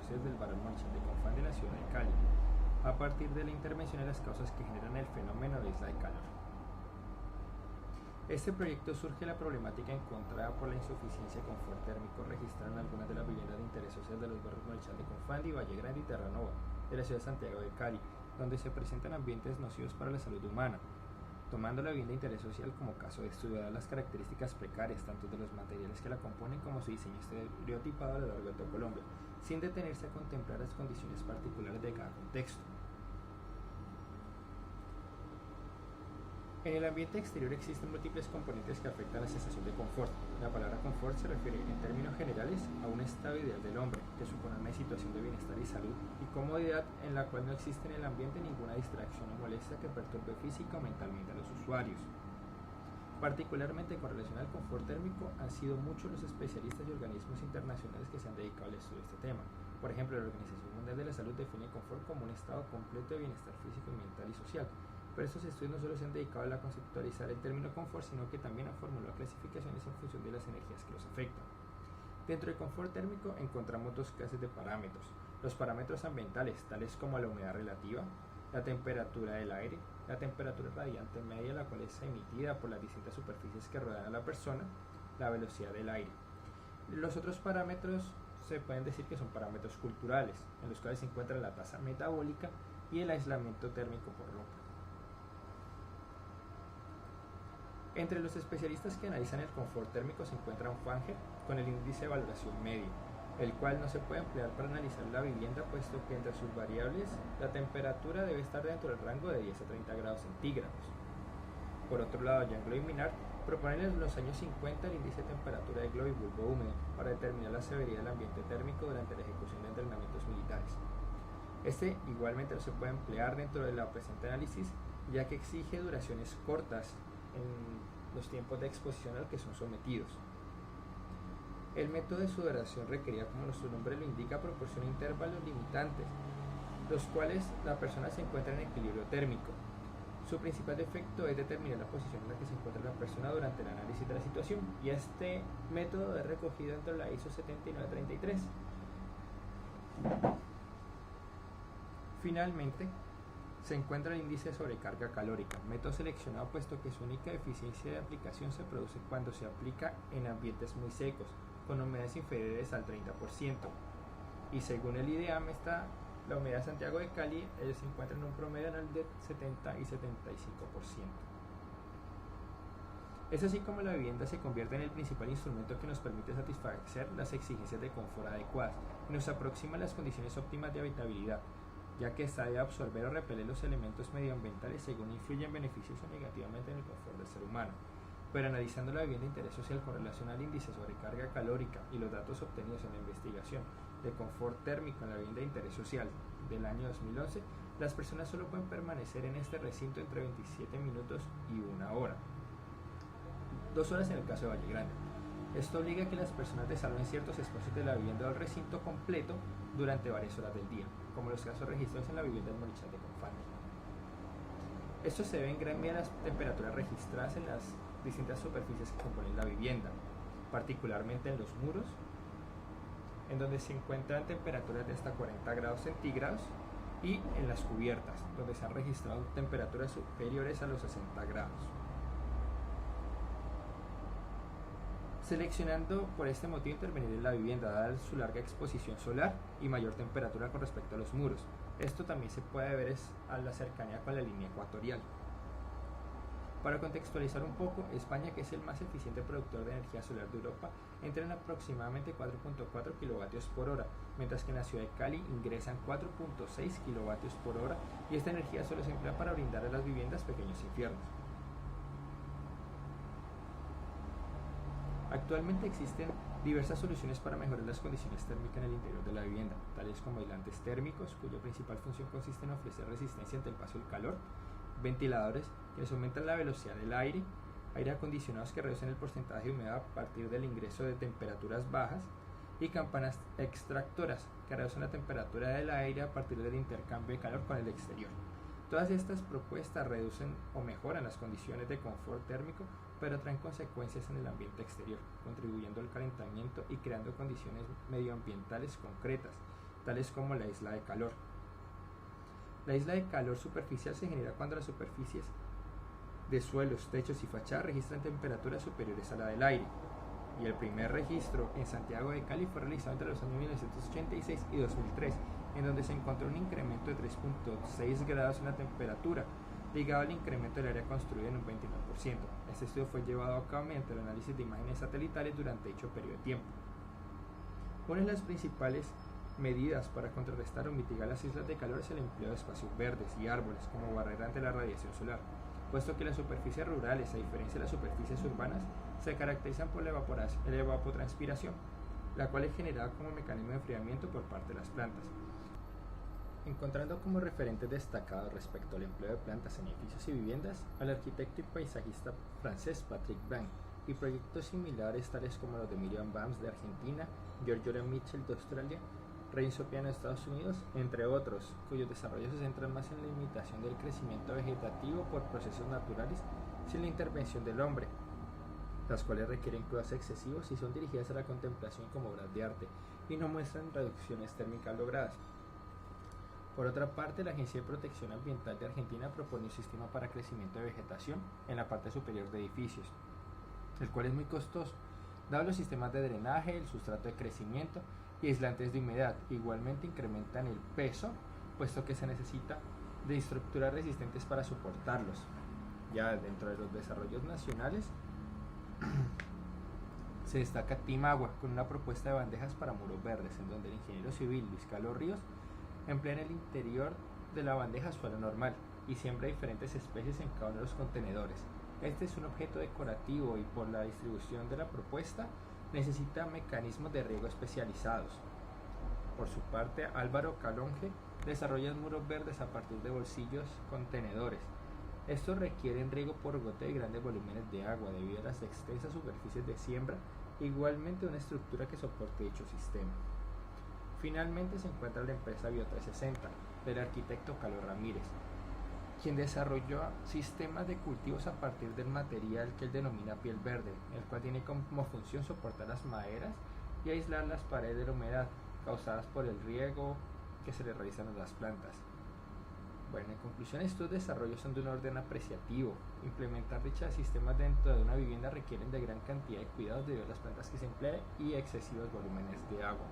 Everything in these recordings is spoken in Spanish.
voces del Barón Morichal de Confán de la ciudad de Cali, a partir de la intervención de las causas que generan el fenómeno de isla de calor. Este proyecto surge de la problemática encontrada por la insuficiencia de confort térmico registrada en algunas de las viviendas de interés social de los barrios Morichal de Confán y Valle Grande y Terranova, de la ciudad de Santiago de Cali, donde se presentan ambientes nocivos para la salud humana, tomando la vivienda de interés social como caso de estudio, dadas las características precarias tanto de los materiales que la componen como su diseño estereotipado a lo largo de todo Colombia, sin detenerse a contemplar las condiciones particulares de cada contexto. En el ambiente exterior existen múltiples componentes que afectan la sensación de confort. La palabra confort se refiere, en términos generales, a un estado ideal del hombre, que supone una situación de bienestar y salud y comodidad en la cual no existe en el ambiente ninguna distracción o molestia que perturbe física o mentalmente a los usuarios. Particularmente con relación al confort térmico, han sido muchos los especialistas y organismos internacionales que se han dedicado al estudio de este tema. Por ejemplo, la Organización Mundial de la Salud define el confort como un estado completo de bienestar físico, mental y social. Pero estos estudios no solo se han dedicado a conceptualizar el término confort, sino que también han formulado clasificaciones en función de las energías que los afectan. Dentro del confort térmico encontramos dos clases de parámetros: los parámetros ambientales, tales como la humedad relativa, la temperatura del aire, la temperatura radiante media, la cual es emitida por las distintas superficies que rodean a la persona, la velocidad del aire. Los otros parámetros se pueden decir que son parámetros culturales, en los cuales se encuentra la tasa metabólica y el aislamiento térmico por ropa. Entre los especialistas que analizan el confort térmico se encuentra Fanger con el índice de valoración medio, el cual no se puede emplear para analizar la vivienda, puesto que entre sus variables la temperatura debe estar dentro del rango de 10 a 30 grados centígrados. Por otro lado, Yanglo y Minard proponen en los años 50 el índice de temperatura de globo y bulbo húmedo para determinar la severidad del ambiente térmico durante la ejecución de entrenamientos militares. Este igualmente no se puede emplear dentro de la presente análisis, ya que exige duraciones cortas en los tiempos de exposición al que son sometidos. El método de sudoración requerida, como su nombre lo indica, proporciona intervalos limitantes, los cuales la persona se encuentra en equilibrio térmico. Su principal defecto es determinar la posición en la que se encuentra la persona durante el análisis de la situación, y este método es recogido dentro de la ISO 7933. Finalmente, se encuentra el índice de sobrecarga calórica, método seleccionado puesto que su única eficiencia de aplicación se produce cuando se aplica en ambientes muy secos, con humedades inferiores al 30%. Y según el IDEAM, la humedad de Santiago de Cali se encuentra en un promedio anual de 70 y 75%. Es así como la vivienda se convierte en el principal instrumento que nos permite satisfacer las exigencias de confort adecuadas y nos aproxima a las condiciones óptimas de habitabilidad, ya que esta debe absorber o repeler los elementos medioambientales según influyen beneficios o negativamente en el confort del ser humano. Pero analizando la vivienda de interés social con relación al índice de sobrecarga calórica y los datos obtenidos en la investigación de confort térmico en la vivienda de interés social del año 2011, las personas solo pueden permanecer en este recinto entre 27 minutos y 1 hora. 2 horas en el caso de Valle Grande. Esto obliga a que las personas desarrollen ciertos espacios de la vivienda del recinto completo durante varias horas del día, como los casos registrados en la vivienda del Morichal de Confán. Esto se debe en gran medida a las temperaturas registradas en las distintas superficies que componen la vivienda, particularmente en los muros, en donde se encuentran temperaturas de hasta 40 grados centígrados, y en las cubiertas, donde se han registrado temperaturas superiores a los 60 grados. Seleccionando por este motivo intervenir en la vivienda, dada su larga exposición solar y mayor temperatura con respecto a los muros. Esto también se puede ver a la cercanía con la línea ecuatorial. Para contextualizar un poco, España, que es el más eficiente productor de energía solar de Europa, entra en aproximadamente 4.4 kilovatios por hora, mientras que en la ciudad de Cali ingresan 4.6 kilovatios por hora, y esta energía solo se emplea para brindar a las viviendas pequeños infiernos. Actualmente existen diversas soluciones para mejorar las condiciones térmicas en el interior de la vivienda, tales como aislantes térmicos, cuya principal función consiste en ofrecer resistencia ante el paso del calor, ventiladores que les aumentan la velocidad del aire, aire acondicionados que reducen el porcentaje de humedad a partir del ingreso de temperaturas bajas, y campanas extractoras que reducen la temperatura del aire a partir del intercambio de calor con el exterior. Todas estas propuestas reducen o mejoran las condiciones de confort térmico, pero traen consecuencias en el ambiente exterior, contribuyendo al calentamiento y creando condiciones medioambientales concretas, tales como la isla de calor. La isla de calor superficial se genera cuando las superficies de suelos, techos y fachadas registran temperaturas superiores a la del aire. Y el primer registro en Santiago de Cali fue realizado entre los años 1986 y 2003, en donde se encontró un incremento de 3.6 grados en la temperatura, ligado al incremento del área construida en un 29%. Este estudio fue llevado a cabo mediante el análisis de imágenes satelitales durante dicho periodo de tiempo. Una de las principales medidas para contrarrestar o mitigar las islas de calor es el empleo de espacios verdes y árboles como barrera ante la radiación solar, puesto que las superficies rurales, a diferencia de las superficies urbanas, se caracterizan por la evapotranspiración, la cual es generada como mecanismo de enfriamiento por parte de las plantas. Encontrando como referentes destacados respecto al empleo de plantas en edificios y viviendas al arquitecto y paisajista francés Patrick Blanc, y proyectos similares tales como los de Miriam Bams de Argentina, George Mitchell de Australia, Renzo Piano de Estados Unidos, entre otros, cuyos desarrollos se centran más en la limitación del crecimiento vegetativo por procesos naturales sin la intervención del hombre, las cuales requieren cuidados excesivos y son dirigidas a la contemplación como obras de arte y no muestran reducciones térmicas logradas. Por otra parte, la Agencia de Protección Ambiental de Argentina propone un sistema para crecimiento de vegetación en la parte superior de edificios, el cual es muy costoso, dado los sistemas de drenaje, el sustrato de crecimiento y aislantes de humedad. Igualmente incrementan el peso, puesto que se necesita de estructuras resistentes para soportarlos. Ya dentro de los desarrollos nacionales se destaca Timagua con una propuesta de bandejas para muros verdes, en donde el ingeniero civil Luis Carlos Ríos emplea en el interior de la bandeja suelo normal y siembra diferentes especies en cada uno de los contenedores. Este es un objeto decorativo y por la distribución de la propuesta necesita mecanismos de riego especializados. Por su parte, Álvaro Calonge desarrolla muros verdes a partir de bolsillos contenedores. Estos requieren riego por goteo de grandes volúmenes de agua debido a las extensas superficies de siembra, igualmente una estructura que soporte dicho sistema. Finalmente se encuentra la empresa Bio360 del arquitecto Carlos Ramírez, quien desarrolló sistemas de cultivos a partir del material que él denomina piel verde, el cual tiene como función soportar las maderas y aislar las paredes de la humedad causadas por el riego que se le realizan a las plantas. Bueno, en conclusión, estos desarrollos son de un orden apreciativo. Implementar dichos sistemas dentro de una vivienda requieren de gran cantidad de cuidados debido a las plantas que se emplean y excesivos volúmenes de agua.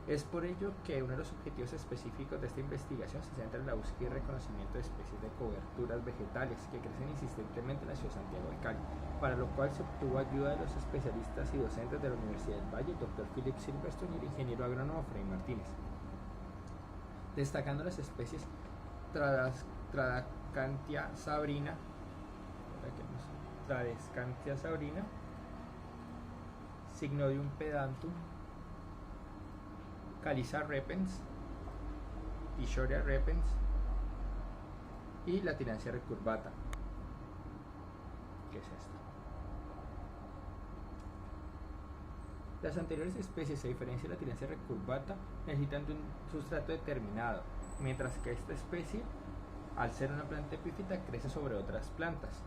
Es por ello que uno de los objetivos específicos de esta investigación se centra en la búsqueda y reconocimiento de especies de coberturas vegetales que crecen insistentemente en la ciudad de Santiago de Cali, para lo cual se obtuvo ayuda de los especialistas y docentes de la Universidad del Valle, el Dr. Philip Silverstone y el ingeniero agrónomo Freddy Martínez, destacando las especies Tradescantia sabrina, Signodium pedantum, Caliza repens, Tishoria repens y la Tillandsia recurvata. ¿Qué es esto? Las anteriores especies, a diferencia de la Tillandsia recurvata, necesitan de un sustrato determinado, mientras que esta especie, al ser una planta epífita, crece sobre otras plantas,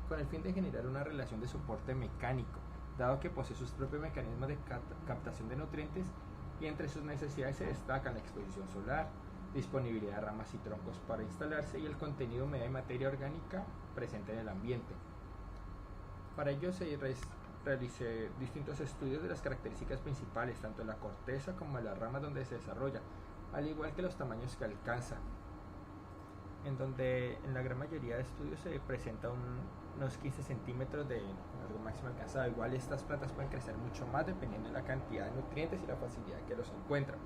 con el fin de generar una relación de soporte mecánico, dado que posee sus propios mecanismos de captación de nutrientes, y entre sus necesidades se destacan la exposición solar, disponibilidad de ramas y troncos para instalarse y el contenido de humedad y materia orgánica presente en el ambiente. Para ello se realicé distintos estudios de las características principales, tanto de la corteza como de las ramas donde se desarrolla, al igual que los tamaños que alcanza, en donde en la gran mayoría de estudios se presenta unos 15 centímetros de largo máximo alcanzado. Igual estas plantas pueden crecer mucho más dependiendo de la cantidad de nutrientes y la facilidad que los encuentran.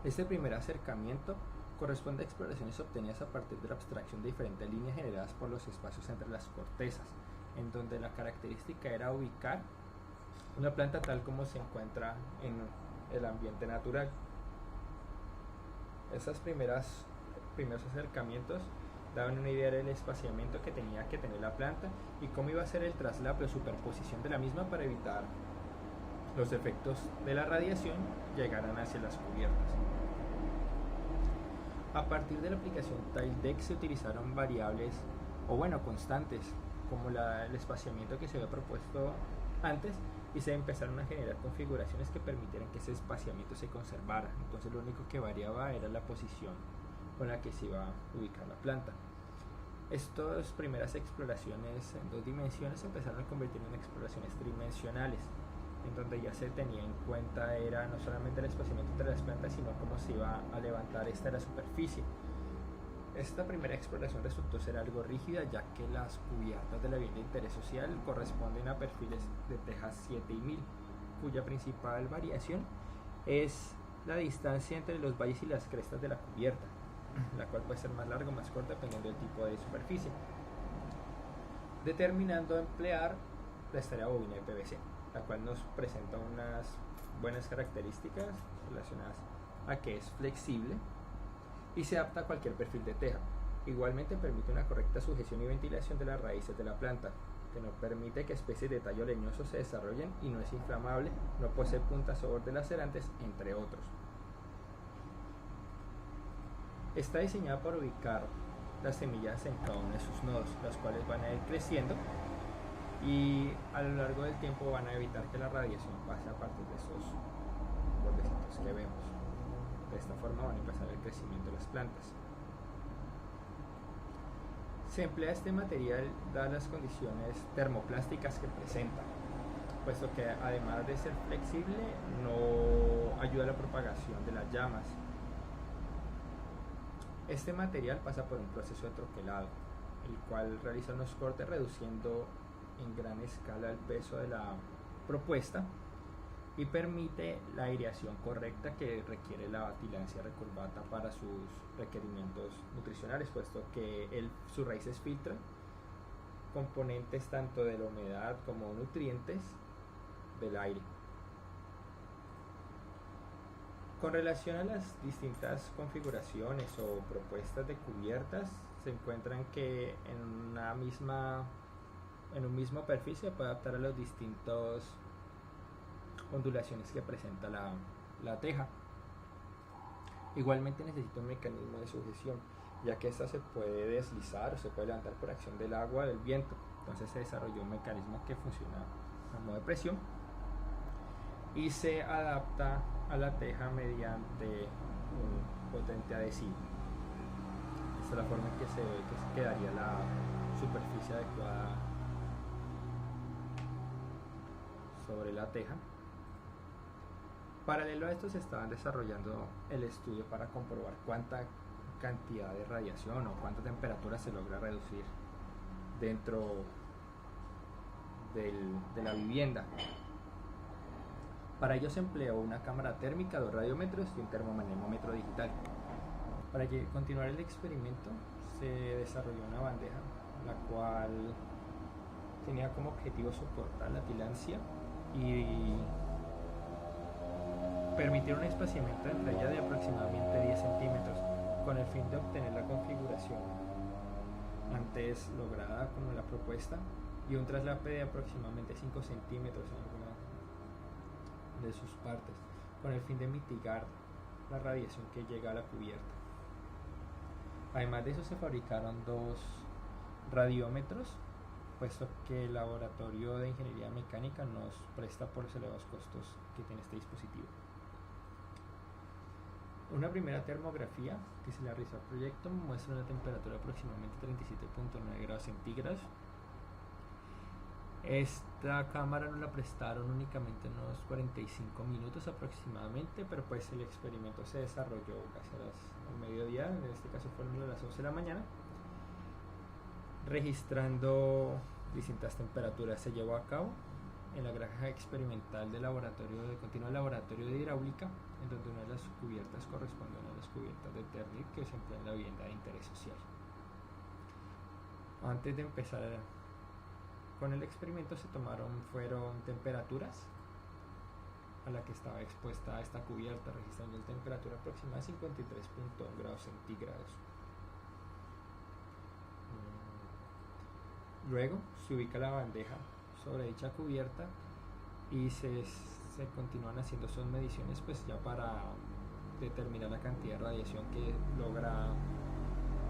Este primer acercamiento corresponde a exploraciones obtenidas a partir de la abstracción de diferentes líneas generadas por los espacios entre las cortezas, en donde la característica era ubicar una planta tal como se encuentra en el ambiente natural. Esos primeros acercamientos daban una idea del espaciamiento que tenía que tener la planta y cómo iba a ser el traslado o superposición de la misma para evitar los efectos de la radiación llegaran hacia las cubiertas. A partir de la aplicación TileDeck se utilizaron variables constantes como el espaciamiento que se había propuesto antes y se empezaron a generar configuraciones que permitieran que ese espaciamiento se conservara. Entonces lo único que variaba era la posición con la que se iba a ubicar la planta. Estas primeras exploraciones en 2 dimensiones se empezaron a convertir en exploraciones tridimensionales, en donde ya se tenía en cuenta era no solamente el espaciamiento entre las plantas, sino cómo se iba a levantar esta de la superficie. Esta primera exploración resultó ser algo rígida, ya que las cubiertas de la vivienda de interés social corresponden a perfiles de tejas 7 y 1000, cuya principal variación es la distancia entre los valles y las crestas de la cubierta, la cual puede ser más larga o más corta dependiendo del tipo de superficie, determinando emplear la estera bobina de PVC, la cual nos presenta unas buenas características relacionadas a que es flexible y se adapta a cualquier perfil de teja. Igualmente permite una correcta sujeción y ventilación de las raíces de la planta, que no permite que especies de tallo leñoso se desarrollen y no es inflamable, no posee puntas o bordes lacerantes, entre otros. Está diseñada para ubicar las semillas en cada uno de sus nodos, las cuales van a ir creciendo y a lo largo del tiempo van a evitar que la radiación pase a partir de esos bordecitos que vemos. De esta forma van a empezar el crecimiento de las plantas. Se emplea este material dadas las condiciones termoplásticas que presenta, puesto que además de ser flexible no ayuda a la propagación de las llamas. Este material pasa por un proceso de troquelado, el cual realiza unos cortes reduciendo en gran escala el peso de la propuesta y permite la aireación correcta que requiere la tilancia recurvata para sus requerimientos nutricionales, puesto que sus raíces filtran componentes tanto de la humedad como nutrientes del aire. Con relación a las distintas configuraciones o propuestas de cubiertas, se encuentran que en un mismo perfil se puede adaptar a las distintas ondulaciones que presenta la teja. Igualmente necesita un mecanismo de sujeción, ya que esta se puede deslizar o se puede levantar por acción del agua o del viento. Entonces se desarrolló un mecanismo que funciona a modo de presión y se adapta a la teja mediante un potente adhesivo. Esta es la forma en que se ve que quedaría la superficie adecuada sobre la teja. Paralelo a esto se estaban desarrollando el estudio para comprobar cuánta cantidad de radiación o cuánta temperatura se logra reducir dentro de la vivienda. Para ello se empleó una cámara térmica, 2 radiómetros y un termomómetro digital. Para continuar el experimento se desarrolló una bandeja, la cual tenía como objetivo soportar la tilancia y permitir un espaciamiento entre ellas de aproximadamente 10 centímetros, con el fin de obtener la configuración antes lograda como la propuesta y un traslape de aproximadamente 5 centímetros en alguna de sus partes, con el fin de mitigar la radiación que llega a la cubierta. Además de eso se fabricaron 2 radiómetros, puesto que el laboratorio de ingeniería mecánica nos presta por los elevados costos que tiene este dispositivo. Una primera termografía que se le realizó al proyecto muestra una temperatura de aproximadamente 37.9 grados centígrados. Esta cámara nos la prestaron únicamente unos 45 minutos aproximadamente, pero pues el experimento se desarrolló casi al mediodía, en este caso fueron a las 11 de la mañana, registrando distintas temperaturas. Se llevó a cabo en la granja experimental del laboratorio de hidráulica, en donde una de las cubiertas corresponde a las cubiertas de Terlit que se emplea en la vivienda de interés social. Antes de empezar con el experimento fueron temperaturas a la que estaba expuesta esta cubierta, registrando una temperatura aproximada de 53.1 grados centígrados. Luego se ubica la bandeja sobre dicha cubierta y se continúan haciendo son mediciones pues ya para determinar la cantidad de radiación que logra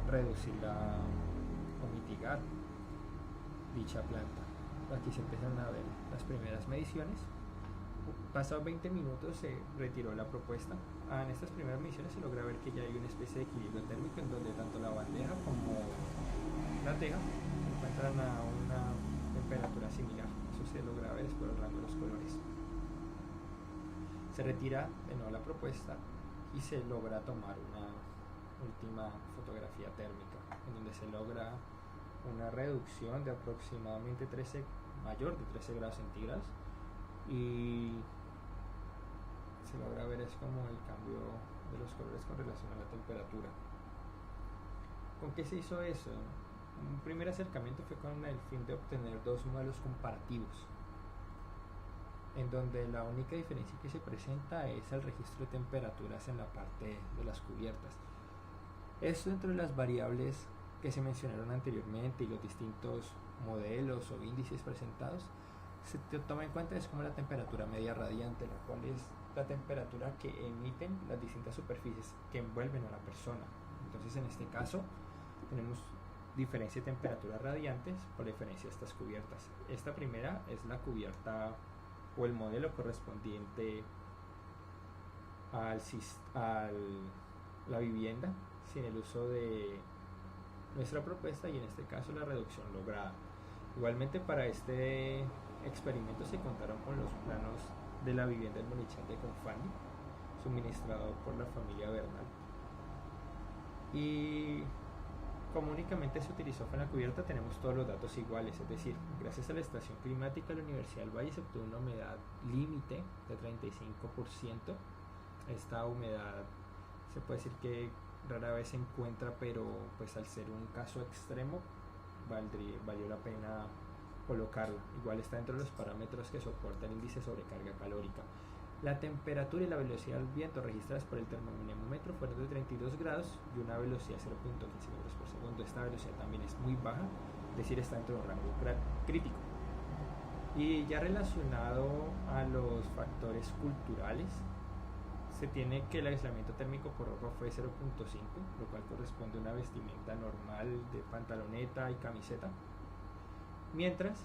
reducir o mitigar dicha planta. aquí se empiezan a ver las primeras mediciones. Pasados 20 minutos se retiró la propuesta. En estas primeras mediciones se logra ver que ya hay una especie de equilibrio térmico en donde tanto la bandeja como la teja se encuentran a una temperatura similar. Eso se logra ver por el rango de los colores. Se retira de nuevo la propuesta y se logra tomar una última fotografía térmica en donde se logra una reducción de aproximadamente mayor de 13 grados centígrados y se logra ver es como el cambio de los colores con relación a la temperatura. ¿Con qué se hizo eso? Un primer acercamiento fue con el fin de obtener dos modelos comparativos, en donde la única diferencia que se presenta es el registro de temperaturas en la parte de las cubiertas. Esto dentro de las variables que se mencionaron anteriormente y los distintos modelos o índices presentados, se toma en cuenta es como la temperatura media radiante, la cual es la temperatura que emiten las distintas superficies que envuelven a la persona. Entonces en este caso tenemos diferencia de temperaturas radiantes por la diferencia de estas cubiertas. Esta primera es la cubierta o el modelo correspondiente a la vivienda sin el uso de nuestra propuesta y en este caso la reducción lograda. Igualmente para este experimento se contaron con los planos de la vivienda del Monichal de Confani, suministrado por la familia Bernal, y como únicamente se utilizó con la cubierta tenemos todos los datos iguales, es decir, gracias a la estación climática de la Universidad del Valle se obtuvo una humedad límite de 35%. Esta humedad se puede decir que rara vez se encuentra, pero pues al ser un caso extremo valió la pena colocarla. Igual está dentro de los parámetros que soporta el índice de sobrecarga calórica. La temperatura y la velocidad del viento registradas por el termómetro fueron de 32 grados y una velocidad de 0.15 metros por segundo. Esta velocidad también es muy baja, es decir, está dentro de un rango crítico. Y ya relacionado a los factores culturales, se tiene que el aislamiento térmico por ropa fue 0.5, lo cual corresponde a una vestimenta normal de pantaloneta y camiseta, mientras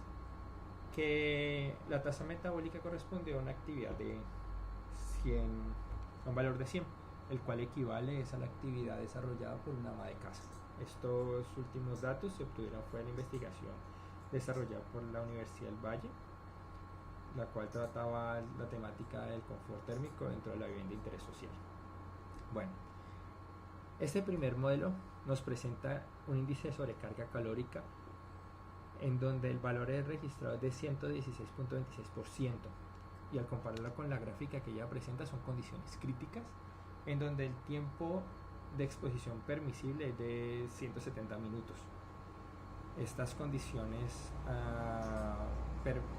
que la tasa metabólica corresponde a una actividad de 100, a un valor de 100, el cual equivale a la actividad desarrollada por una ama de casa. Estos últimos datos se obtuvieron fue en la investigación desarrollada por la Universidad del Valle, la cual trataba la temática del confort térmico dentro de la vivienda de interés social. Bueno, este primer modelo nos presenta un índice de sobrecarga calórica en donde el valor es registrado de 116.26%, y al compararlo con la gráfica que ella presenta son condiciones críticas en donde el tiempo de exposición permisible es de 170 minutos. Estas condiciones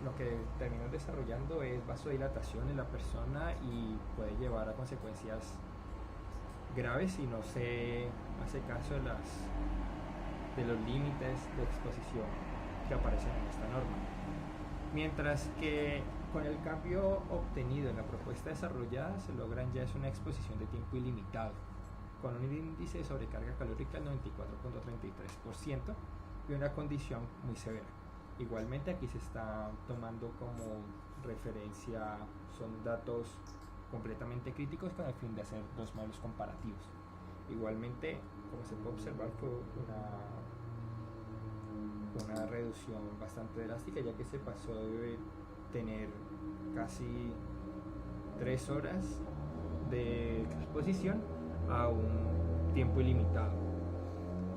lo que terminan desarrollando es vasodilatación en la persona y puede llevar a consecuencias graves si no se hace caso de los límites de exposición que aparecen en esta norma. Mientras que con el cambio obtenido en la propuesta desarrollada se logran ya es una exposición de tiempo ilimitado, con un índice de sobrecarga calórica del 94.33% y una condición muy severa. Igualmente aquí se está tomando como referencia, son datos completamente críticos con el fin de hacer dos modelos comparativos. Igualmente, como se puede observar, fue una reducción bastante drástica, ya que se pasó de tener casi 3 horas de exposición a un tiempo ilimitado.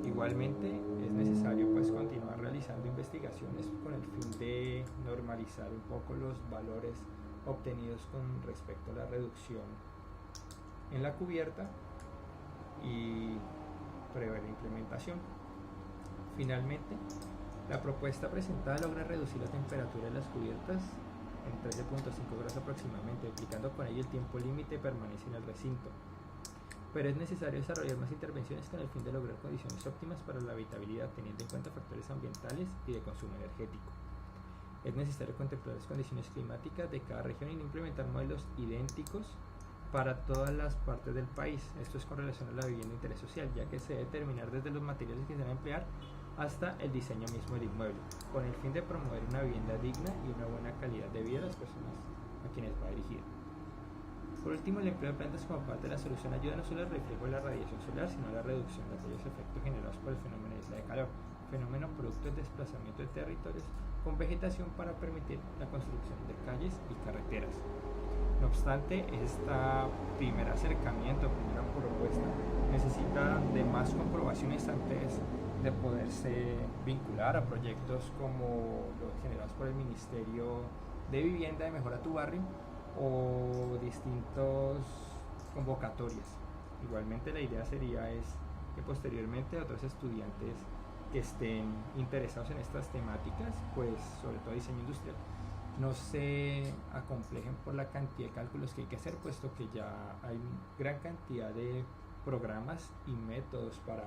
Igualmente es necesario pues continuar realizando investigaciones con el fin de normalizar un poco los valores obtenidos con respecto a la reducción en la cubierta y prever la implementación. Finalmente, la propuesta presentada logra reducir la temperatura de las cubiertas en 13.5 grados aproximadamente, aplicando con ello el tiempo límite permanece en el recinto. Pero es necesario desarrollar más intervenciones con el fin de lograr condiciones óptimas para la habitabilidad, teniendo en cuenta factores ambientales y de consumo energético. Es necesario contemplar las condiciones climáticas de cada región y no implementar modelos idénticos para todas las partes del país. Esto es con relación a la vivienda de interés social, ya que se debe determinar desde los materiales que se van a emplear hasta el diseño mismo del inmueble, con el fin de promover una vivienda digna y una buena calidad de vida a las personas a quienes va dirigida. Por último, el empleo de plantas como parte de la solución ayuda no solo al reflejo de la radiación solar, sino a la reducción de aquellos efectos generados por el fenómeno de isla de calor, fenómeno producto del desplazamiento de territorios con vegetación para permitir la construcción de calles y carreteras. No obstante, este primer acercamiento, primera propuesta, necesita de más comprobaciones antes de poderse vincular a proyectos como los generados por el Ministerio de Vivienda de Mejora tu Barrio o distintos convocatorias. Igualmente la idea sería que posteriormente otros estudiantes que estén interesados en estas temáticas, pues sobre todo diseño industrial, no se acomplejen por la cantidad de cálculos que hay que hacer, puesto que ya hay gran cantidad de programas y métodos para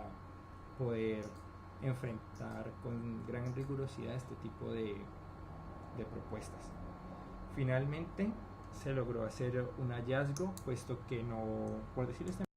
poder enfrentar con gran rigurosidad este tipo de propuestas. Finalmente se logró hacer un hallazgo, puesto que no, por decirlo